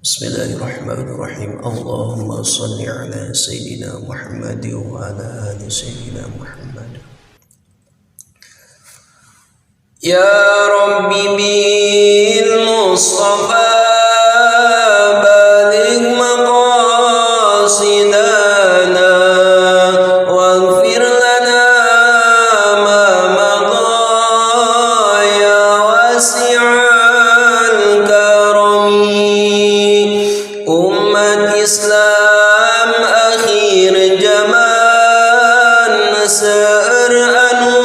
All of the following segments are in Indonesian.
Bismillahirrahmanirrahim. Allahumma salli ala Sayyidina Muhammad wa ala ali Sayyidina Muhammad. Ya Rabbi bil Mustafa baligh maqasidana waghfir lana ma madha ya wasi'al karami. Umat Islam akhir zaman seueur anu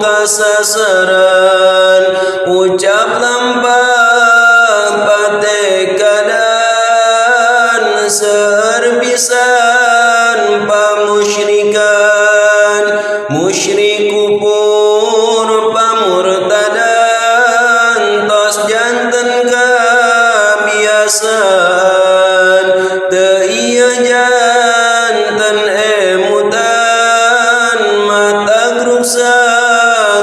kasasaran ucap lampah patekadan seueur pisan pamusyrikan musyrik kufur pamurtadan tos janten kabiasaan teu ieu janten emutan mata ruksa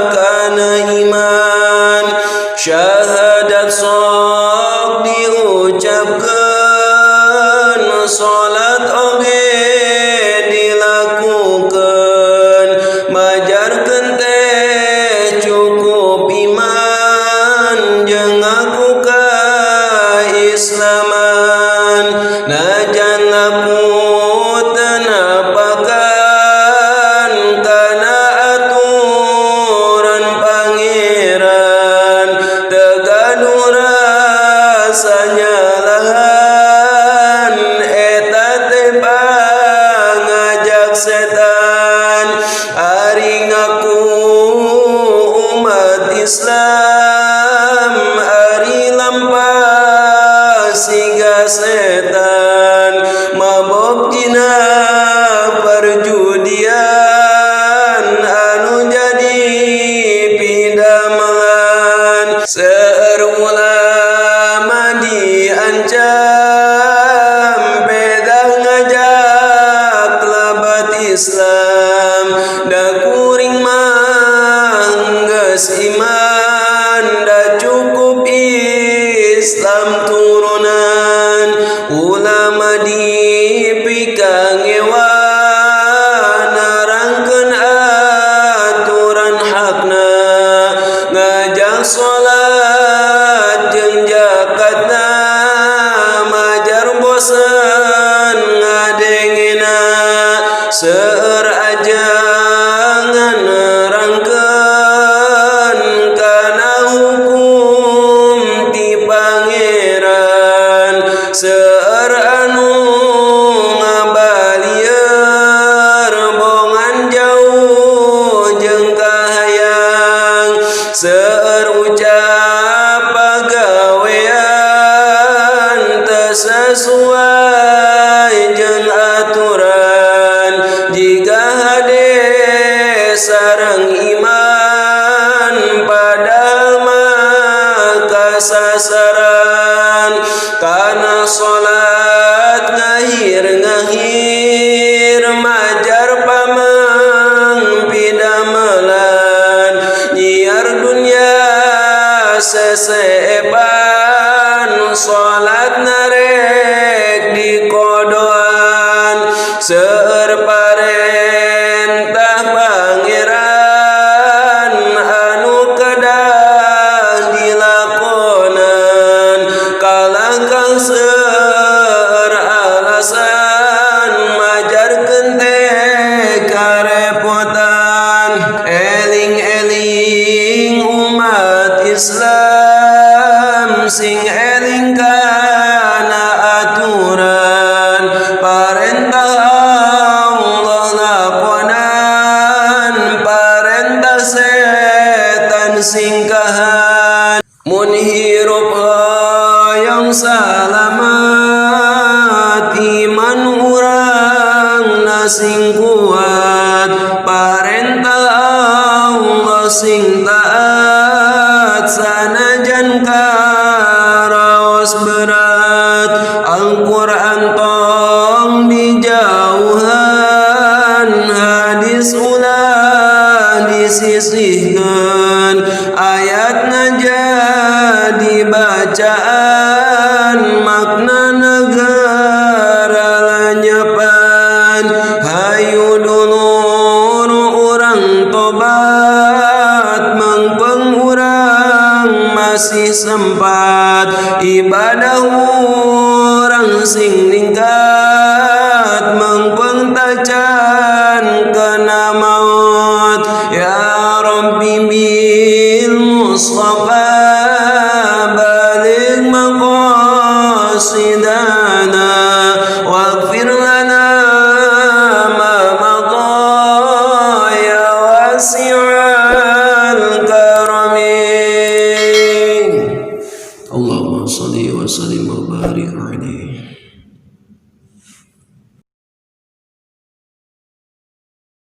kana iman syahadat sok diucapkeun salat oge dilakukeun majarkeun teh cukup iman jeung ngaku kaislaman najan laku teu napakan kana aturan pangeran teu gaduh rasa nyalahan eta teh pangajak setan ari ngaku umat Islam ari lampah siga setan mabok dina perjudian anu jadi pidamelan seueur ulama diancam pedah ngajak labat Islam da kuring mah geus iman da cukup Islam turunan ulama dipika ngewa narangkeun aturan hakna ngajak salat jeung zakatna majar bosan ngadengena seueur ajangan nerangkeun kana hukum ti pangeran seueur anu ngabalieur bongan jauh jeung kahayang seueur ucap pagawean teu sesuai jeung aturan jika hade sareng iman padahal mah kasasaran kana salat ngahir majar pamang pidamelan nyiar dunya sesepan salat narek dikodoan seueur parentah pangeran anu kedah dilakonan kalangkang seueur alasan majarkeun teh karepotan eling-eling umat Islam sing eling kana aturan parentah Allah lakonan parentah setan singkahan mun hirup hoyong salamat iman urang sing kuat parentah Allah sing taat sanajan karaos berat Al-Quran tong dijauhan hadis ulah disisihkeun ayatna jadi bacaan masih sempat ibadah orang sing ningkat mengpengtacan kena maut ya Rabbi bil Mustafa balik maqasidana waghfir lana ma madha ya wasi'